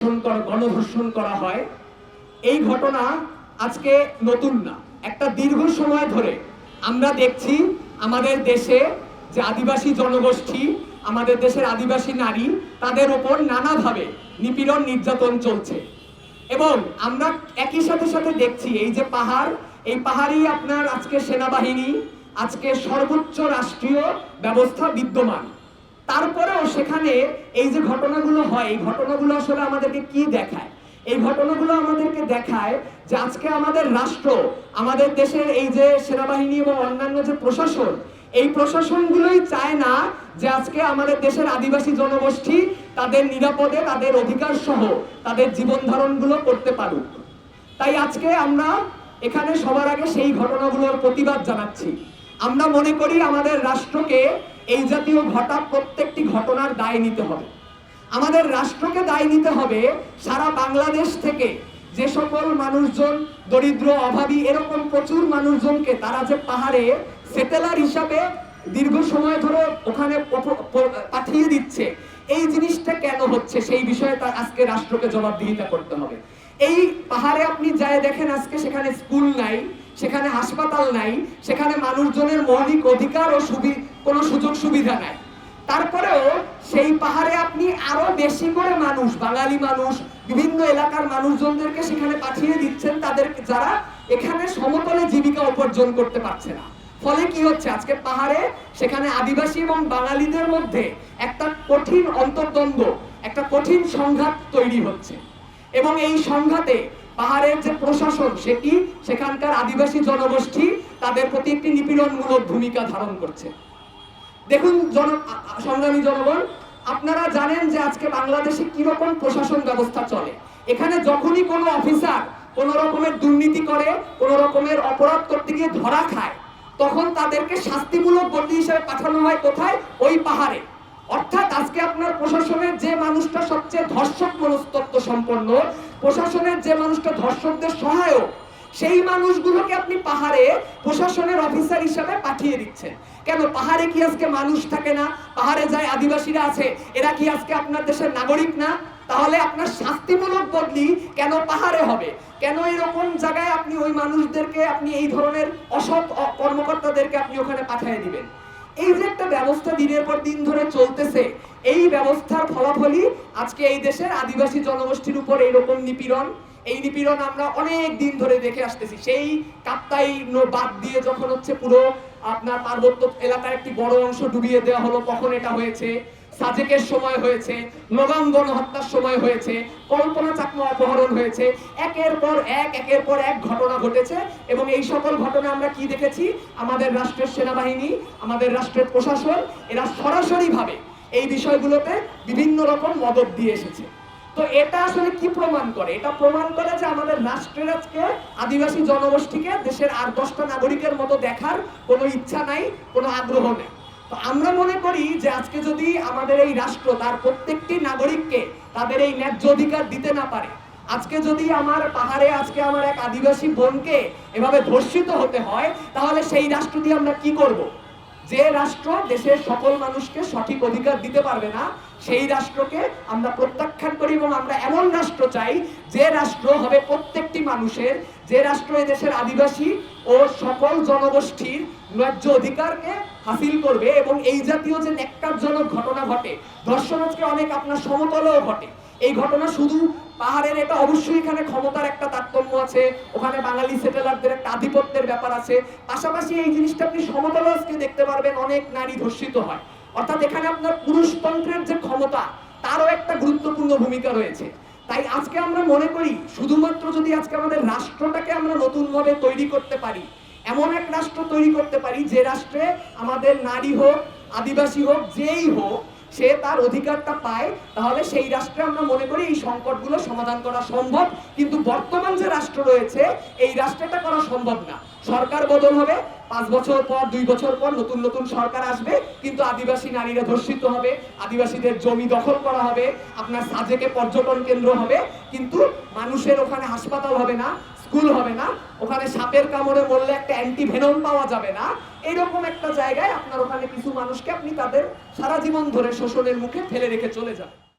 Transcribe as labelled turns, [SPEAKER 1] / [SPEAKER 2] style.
[SPEAKER 1] গণধর্ষণ করা হয়। এই ঘটনা আজকে নতুন না, একটা দীর্ঘ সময় ধরে আমরা দেখছি আমাদের দেশে যে আদিবাসী জনগোষ্ঠী, আমাদের দেশের আদিবাসী নারী, তাদের উপর নানাভাবে নিপীড়ন নির্যাতন চলছে। এবং আমরা একই সাথে সাথে দেখছি এই যে এই পাহাড়ই আপনার আজকে সেনাবাহিনী, আজকে সর্বোচ্চ রাষ্ট্রীয় ব্যবস্থা বিদ্যমান। তারপরেও সেখানে এই যে ঘটনাগুলো হয়, এই ঘটনাগুলো আসলে আমাদেরকে কি দেখায়? এই ঘটনাগুলো আমাদেরকে দেখায় যে আজকে আমাদের রাষ্ট্র, আমাদের দেশের এই যে সেনাবাহিনী এবং অন্যান্য যে প্রশাসন, এই প্রশাসনগুলোই চায় না যে আজকে আমাদের দেশের আদিবাসী জনগোষ্ঠী তাদের নিরাপদে, তাদের অধিকার সহ তাদের জীবন ধারণগুলো করতে পারুক। তাই আজকে আমরা এখানে সবার আগে সেই ঘটনাগুলোর প্রতিবাদ জানাচ্ছি। আমরা মনে করি আমাদের রাষ্ট্রকে এই জাতীয় প্রত্যেকটি ঘটনার দায় নিতে হবে। আমাদের রাষ্ট্রকে দায় নিতে হবে সারা বাংলাদেশ থেকে যে সকল মানুষজন দরিদ্র, অভাবী, এরকম প্রচুর মানুষজনকে তারা যে পাহাড়ে সেটেলার হিসাবে দীর্ঘ সময় ধরে ওখানে পাঠিয়ে দিচ্ছে, এই জিনিসটা কেন হচ্ছে সেই বিষয়ে তার আজকে রাষ্ট্রকে জবাবদিহিতা করতে হবে। এই পাহাড়ে আপনি যায় দেখেন আজকে সেখানে স্কুল নাই, সেখানে হাসপাতাল নাই, সেখানে মানুষজনের মৌলিক অধিকার ও কোনো সুযোগ সুবিধা নাই। তারপরেও সেই পাহাড়ে আপনি আরো বেশি করে মানুষ, বাঙালি মানুষ, বিভিন্ন এলাকার মানুষজনদেরকে সেখানে পাঠিয়ে দিচ্ছেন, তাদেরকে যারা এখানে সমতলে জীবিকা উপার্জন করতে পারছে না। ফলে কি হচ্ছে, আজকে পাহাড়ে সেখানে আদিবাসী এবং বাঙালিদের মধ্যে একটা কঠিন অন্তর্দ্বন্দ্ব, একটা কঠিন সংঘাত তৈরি হচ্ছে। এবং এই সংঘাতে পাহাড়ের যে প্রশাসন, সেখানকার আদিবাসী জনগোষ্ঠী তাদের প্রতি একটি নিপীড়নমূলক ভূমিকা ধারণ করছে। দেখুন সংগ্রামী জনগণ, আপনারা জানেন যে আজকে বাংলাদেশে কিরকম প্রশাসন ব্যবস্থা চলে। এখানে যখনই কোনো অফিসার কোনো রকমের দুর্নীতি করে, কোনো রকমের অপরাধ করতে গিয়ে ধরা খায়, তখন তাদেরকে শাস্তিমূলক বদলি হিসেবে পাঠানো হয় কোথায়? ওই পাহাড়ে। অর্থাৎ আজকে আপনার প্রশাসনের যে মানুষটা সবচেয়ে ধর্ষক মনস্তত্ত্ব সম্পন্ন, প্রশাসনের যে মানুষটা ধর্ষকদের সহায়ক, সেই মানুষগুলোকে আপনি পাহাড়ে প্রশাসনের অফিসার হিসেবে পাঠিয়ে দিচ্ছেন। কেন? পাহাড়ে কি আজকে মানুষ থাকে না? পাহাড়ে যায় আদিবাসীরা আছে, এরা কি আজকে আপনার দেশের নাগরিক না? তাহলে আপনার শাস্তিমূলক বদলি কেন পাহাড়ে হবে? কেন এরকম জায়গায় আপনি ওই মানুষদেরকে, আপনি এই ধরনের অসৎ কর্মকর্তাদেরকে আপনি ওখানে পাঠিয়ে দিবেন? এই যে একটা ব্যবস্থা দিনের পর দিন ধরে চলতেছে, এই ব্যবস্থার ফলাফলই আজকে এই দেশের আদিবাসী জনগোষ্ঠীর উপর এইরকম নিপীড়ন। এই নিপীড়ন আমরা অনেক দিন ধরে দেখে আসতেছি। সেই কাপ্তাই বাদ দিয়ে যখন হচ্ছে পুরো আপনার পার্বত্য এলাকার একটি বড় অংশ ডুবিয়ে দেওয়া হলো, কখন এটা হয়েছে, সাজেকের সময় হয়েছে, নগাম গণহত্যার সময় হয়েছে, কল্পনা চাকমা অপহরণ হয়েছে, একের পর এক ঘটনা ঘটেছে। এবং এই সকল ঘটনা আমরা কি দেখেছি? আমাদের রাষ্ট্রের সেনাবাহিনী, আমাদের রাষ্ট্রের প্রশাসন, এরা সরাসরি ভাবে এই বিষয়গুলোতে বিভিন্ন রকম মদত দিয়ে এসেছে। তো এটা আসলে কি প্রমাণ করে? এটা প্রমাণ করে যে আমাদের রাষ্ট্রের আজকে আদিবাসী জনগোষ্ঠীকে দেশের আর 10টা নাগরিকের মতো দেখার কোনো ইচ্ছা নাই, কোনো আগ্রহ নেই। তো আমরা মনে করি যে আজকে যদি আমাদের এই রাষ্ট্র তার প্রত্যেকটি নাগরিককে তাদের এই ন্যায্য অধিকার দিতে না পারে, আজকে যদি আমার পাহাড়ে আজকে আমার এক আদিবাসী বোনকে এভাবে ধর্ষিত হতে হয়, তাহলে সেই রাষ্ট্র দিয়ে আমরা কি করব? যে রাষ্ট্র দেশের সকল মানুষকে সঠিক অধিকার দিতে পারবে না, সেই রাষ্ট্রকে আমরা প্রত্যাখ্যান করি। এবং আমরা এমন রাষ্ট্র চাই যে রাষ্ট্র হবে প্রত্যেকটি মানুষের, যে রাষ্ট্র এদেশের আদিবাসী ও সকল জনগোষ্ঠীর ন্যায্য অধিকারকে হাসিল করবে। এবং এই জাতীয় যে ন্যাক্কারজনক ঘটনা ঘটে, ধর্ষণ আজকে অনেক আপনার সমতলেও ঘটে। এই ঘটনা শুধু পাহাড়ের, এটা অবশ্যই এখানে ক্ষমতার একটা তারতম্য আছে, ওখানে বাঙালি সেটেলারদের একটা আধিপত্যের ব্যাপার আছে। পাশাপাশি এই জিনিসটা আপনি সমতলে আজকে দেখতে পারবেন, অনেক নারী ধর্ষিত হয়। অর্থাৎ এখানে আপনার পুরুষতন্ত্রের যে ক্ষমতা, তারও একটা গুরুত্বপূর্ণ ভূমিকা রয়েছে। তাই আজকে আমরা মনে করি শুধুমাত্র যদি আজকে আমাদের রাষ্ট্রটাকে আমরা নতুনভাবে তৈরি করতে পারি, এমন এক রাষ্ট্র তৈরি করতে পারি যে রাষ্ট্রে আমাদের নারী হোক, আদিবাসী হোক, যেই হোক, সে তার অধিকারটা পায়, তাহলে সেই রাষ্ট্রে আমরা মনে করি এই সংকটগুলো সমাধান করা সম্ভব। কিন্তু বর্তমান যে রাষ্ট্র রয়েছে, এই রাষ্ট্রটা করা সম্ভব না। সরকার বদল হবে, 5 বছর পর, 2 বছর পর নতুন নতুন সরকার আসবে, কিন্তু আদিবাসী নারীরা ধর্ষিত হবে, আদিবাসীদের জমি দখল করা হবে, আপনার সাজেকে পর্যটন কেন্দ্র হবে, কিন্তু মানুষের ওখানে হাসপাতাল হবে না, স্কুল হবে না, ওখানে সাপের কামড়ে মরলে একটা অ্যান্টিভেনম পাওয়া যাবে না। এইরকম একটা জায়গায় আপনার ওখানে কিছু মানুষকে আপনি তাদের সারা জীবন ধরে শোষণের মুখে ফেলে রেখে চলে যাবেন।